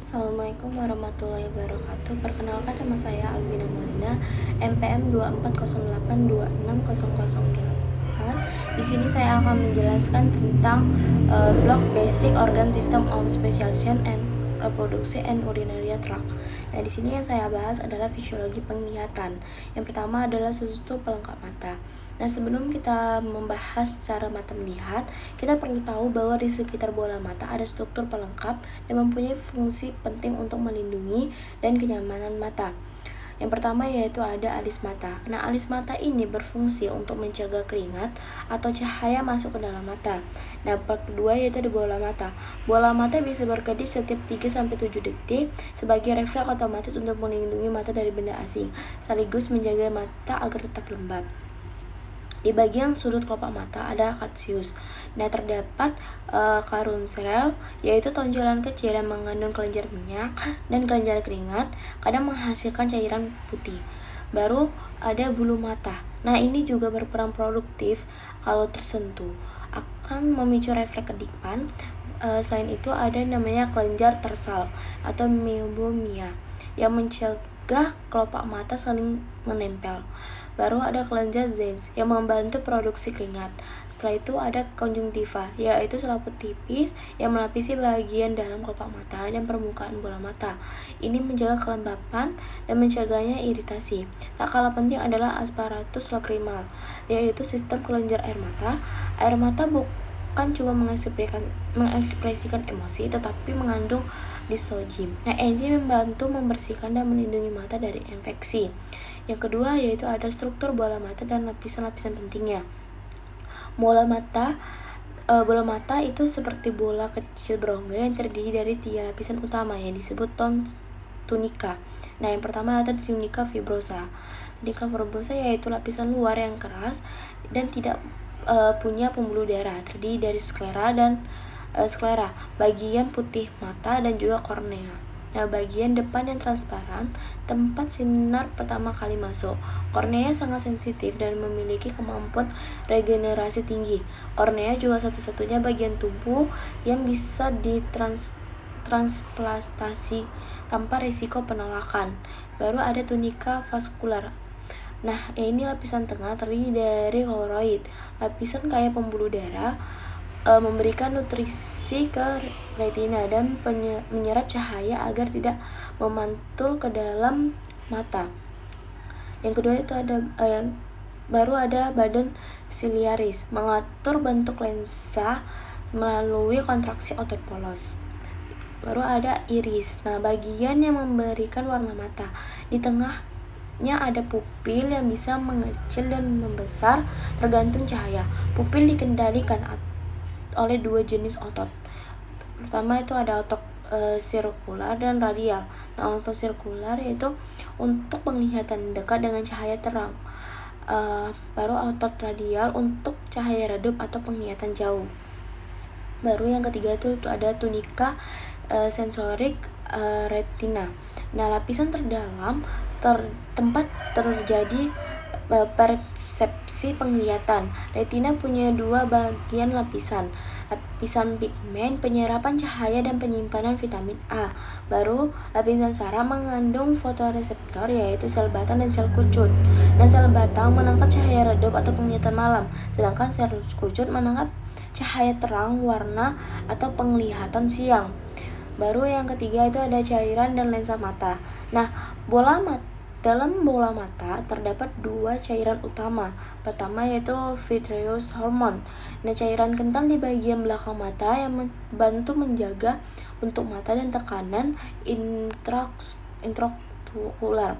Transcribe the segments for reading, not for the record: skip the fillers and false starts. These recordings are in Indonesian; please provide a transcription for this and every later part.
Assalamualaikum warahmatullahi wabarakatuh. Perkenalkan, nama saya Alvina Molina, NPM 2408260008. Di sini saya akan menjelaskan tentang block basic organ system of specialization and reproduksi and urinary tract. Nah, di sini yang saya bahas adalah fisiologi penglihatan. Yang pertama adalah struktur pelengkap mata. Nah, sebelum kita membahas cara mata melihat, kita perlu tahu bahwa di sekitar bola mata ada struktur pelengkap yang mempunyai fungsi penting untuk melindungi dan kenyamanan mata. Yang pertama yaitu ada alis mata. Nah, alis mata ini berfungsi untuk mencegah keringat atau cahaya masuk ke dalam mata. Nah, kedua yaitu di bola mata. Bola mata bisa berkedip setiap 3-7 detik sebagai refleks otomatis untuk melindungi mata dari benda asing, sekaligus menjaga mata agar tetap lembab. Di bagian sudut kelopak mata ada cateus. Nah, terdapat karunzel, yaitu tonjolan kecil yang mengandung kelenjar minyak dan kelenjar keringat, kadang menghasilkan cairan putih. Baru ada bulu mata. Nah, ini juga berperan produktif kalau tersentuh, akan memicu refleks kedipan. Selain itu ada namanya kelenjar tersal atau meibomia yang mencegah kelopak mata saling menempel. Baru ada kelenjar Zens yang membantu produksi keringat. Setelah itu ada konjungtiva, yaitu selaput tipis yang melapisi bagian dalam kelopak mata dan permukaan bola mata. Ini menjaga kelembapan dan mencegahnya iritasi. Tak kalah penting adalah asparatus lacrimal, yaitu sistem kelenjar air mata. Air mata bukan cuma mengekspresikan emosi, tetapi mengandung lisogim. Nah, enzim membantu membersihkan dan melindungi mata dari infeksi. Yang kedua yaitu ada struktur bola mata dan lapisan-lapisan pentingnya. Bola mata itu seperti bola kecil berongga yang terdiri dari 3 lapisan utama yang disebut tunika. Nah, yang pertama ada tunika fibrosa. Tunika fibrosa yaitu lapisan luar yang keras dan tidak punya pembuluh darah, terdiri dari sklera, bagian putih mata dan juga kornea. Nah, bagian depan yang transparan, tempat sinar pertama kali masuk. Kornea sangat sensitif dan memiliki kemampuan regenerasi tinggi. Kornea juga satu-satunya bagian tubuh yang bisa transplantasi tanpa risiko penolakan. Baru ada tunika vaskular. Nah, ini lapisan tengah terdiri dari koroid. Lapisan kaya pembuluh darah memberikan nutrisi ke retina dan menyerap cahaya agar tidak memantul ke dalam mata. Yang kedua itu baru ada badan ciliaris, mengatur bentuk lensa melalui kontraksi otot polos. Baru ada iris. Nah, bagian yang memberikan warna mata. Di tengahnya ada pupil yang bisa mengecil dan membesar tergantung cahaya. Pupil dikendalikan oleh 2 jenis otot. Pertama itu ada otot sirkular dan radial. Nah, otot sirkular yaitu untuk penglihatan dekat dengan cahaya terang. Baru otot radial untuk cahaya redup atau penglihatan jauh. Baru yang ketiga itu ada tunika sensorik retina. Nah, lapisan terdalam tempat terjadi persepsi penglihatan. Retina punya 2 bagian lapisan pigmen, penyerapan cahaya dan penyimpanan vitamin A. Baru lapisan saraf mengandung fotoreseptor, yaitu sel batang dan sel kucut. Nah, sel batang menangkap cahaya redup atau penglihatan malam, sedangkan sel kucut menangkap cahaya terang, warna atau penglihatan siang. Baru yang ketiga itu ada cairan dan lensa mata. Nah, dalam bola mata terdapat 2 cairan utama. Pertama yaitu vitreous hormone. Nah, cairan kental di bagian belakang mata yang membantu menjaga bentuk mata dan tekanan intraokular.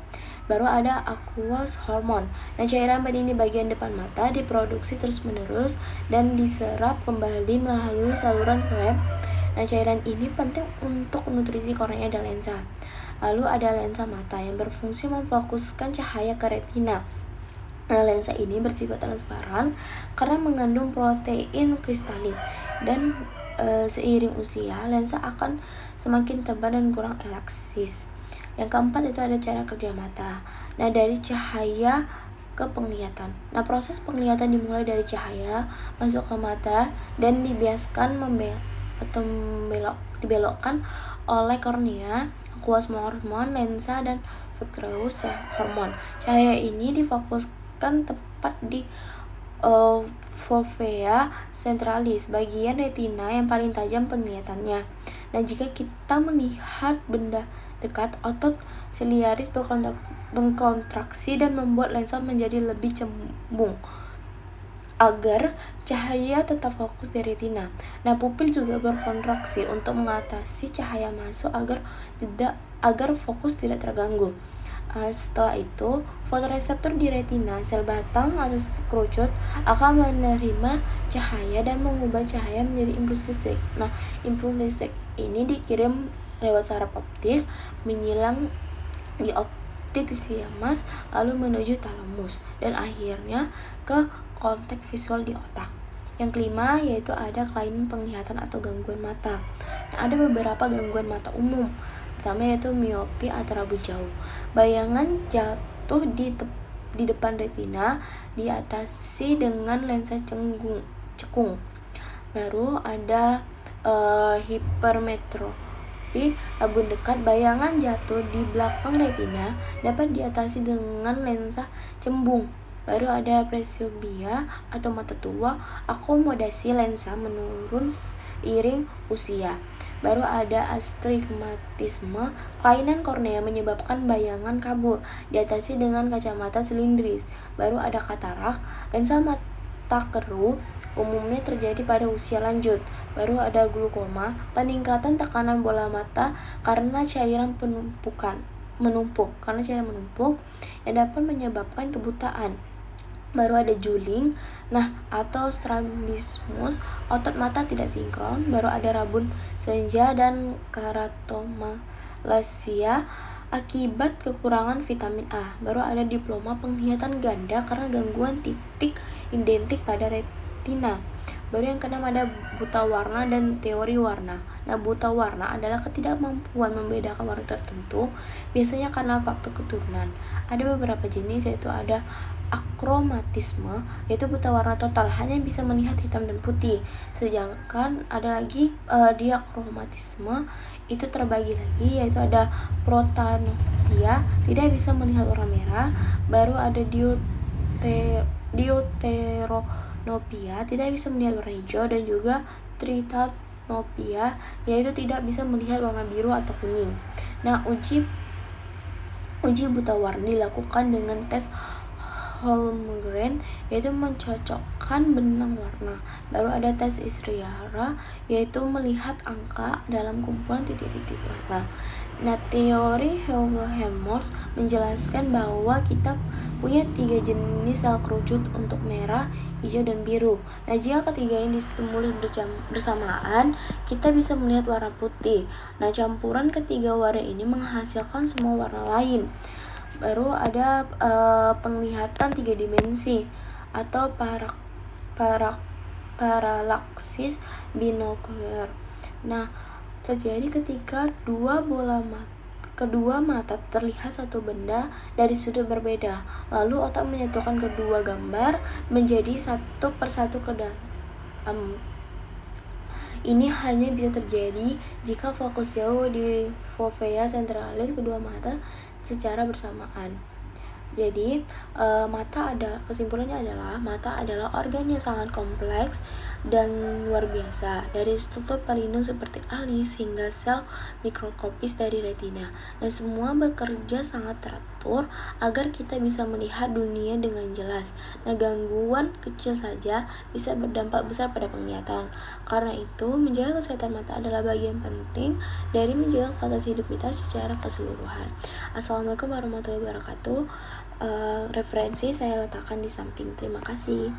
Baru ada aqueous hormone. Nah, cairan bening di bagian depan mata diproduksi terus-menerus dan diserap kembali melalui saluran lem. Nah, cairan ini penting untuk nutrisi kornea dan lensa. Lalu ada lensa mata yang berfungsi memfokuskan cahaya ke retina. Nah, lensa ini bersifat transparan karena mengandung protein kristalin dan seiring usia lensa akan semakin tebal dan kurang elastis. Yang keempat itu ada cara kerja mata. Nah, dari cahaya ke penglihatan. Nah, proses penglihatan dimulai dari cahaya masuk ke mata dan dibiaskan membelok dibelokkan oleh kornea, aqueous hormone, lensa, dan vitreous hormone. Cahaya ini difokuskan tepat di fovea centralis, bagian retina yang paling tajam penglihatannya. Dan jika kita melihat benda dekat, otot siliaris berkontraksi dan membuat lensa menjadi lebih cembung agar cahaya tetap fokus di retina. Nah, pupil juga berkontraksi untuk mengatasi cahaya masuk agar fokus tidak terganggu. Setelah itu, fotoreseptor di retina, sel batang atau kerucut, akan menerima cahaya dan mengubah cahaya menjadi impuls listrik. Nah, impuls listrik ini dikirim lewat saraf optik, menyilang di optik siamas, lalu menuju talamus, dan akhirnya ke konteks visual di otak. Yang kelima yaitu ada kelainan penglihatan atau gangguan mata. Nah, ada beberapa gangguan mata umum. Pertama yaitu miopi atau rabun jauh. Bayangan jatuh di depan retina diatasi dengan lensa cekung. Baru ada hipermetropi rabun dekat. Bayangan jatuh di belakang retina dapat diatasi dengan lensa cembung. Baru ada presbiopia atau mata tua, akomodasi lensa menurun seiring usia. Baru ada astigmatisme, kelainan kornea menyebabkan bayangan kabur, diatasi dengan kacamata silindris. Baru ada katarak, lensa mata keruh, umumnya terjadi pada usia lanjut. Baru ada glukoma, peningkatan tekanan bola mata karena cairan menumpuk yang dapat menyebabkan kebutaan. Baru ada juling, atau strabismus, otot mata tidak sinkron. Baru ada rabun senja dan keratomalacia akibat kekurangan vitamin A. Baru ada diploma penglihatan ganda karena gangguan titik identik pada retina. Baru yang keenam ada buta warna dan teori warna. Nah, buta warna adalah ketidakmampuan membedakan warna tertentu, biasanya karena faktor keturunan. Ada beberapa jenis, yaitu ada akromatisme, yaitu buta warna total, hanya bisa melihat hitam dan putih. Sedangkan ada lagi diakromatisme, itu terbagi lagi, yaitu ada protanopia, tidak bisa melihat warna merah. Baru ada deuteranopia, tidak bisa melihat warna hijau, dan juga tritanopia, yaitu tidak bisa melihat warna biru atau kuning. Nah, uji buta warna dilakukan dengan tes Holmgren, yaitu mencocokkan benang warna. Baru ada tes Ishihara, yaitu melihat angka dalam kumpulan titik-titik warna. Nah, teori Helmholtz menjelaskan bahwa kita punya 3 jenis sel kerucut untuk merah, hijau, dan biru. Nah, jika ketiganya distimulus bersamaan, kita bisa melihat warna putih. Nah, campuran ketiga warna ini menghasilkan semua warna lain. Baru ada penglihatan 3 dimensi atau paralaksis binokular. Nah, terjadi ketika kedua mata terlihat satu benda dari sudut berbeda, lalu otak menyatukan kedua gambar menjadi satu persatu ke dalam. Ini hanya bisa terjadi jika fokus jauh di fovea centralis kedua mata secara bersamaan. Jadi, kesimpulannya adalah mata adalah organ yang sangat kompleks dan luar biasa, dari struktur pelindung seperti alis hingga sel mikroskopis dari retina. Dan semua bekerja sangat teratur agar kita bisa melihat dunia dengan jelas. Nah, gangguan kecil saja bisa berdampak besar pada penglihatan. Karena itu, menjaga kesehatan mata adalah bagian penting dari menjaga kualitas hidup kita secara keseluruhan. Assalamualaikum warahmatullahi wabarakatuh. Referensi saya letakkan di samping. Terima kasih.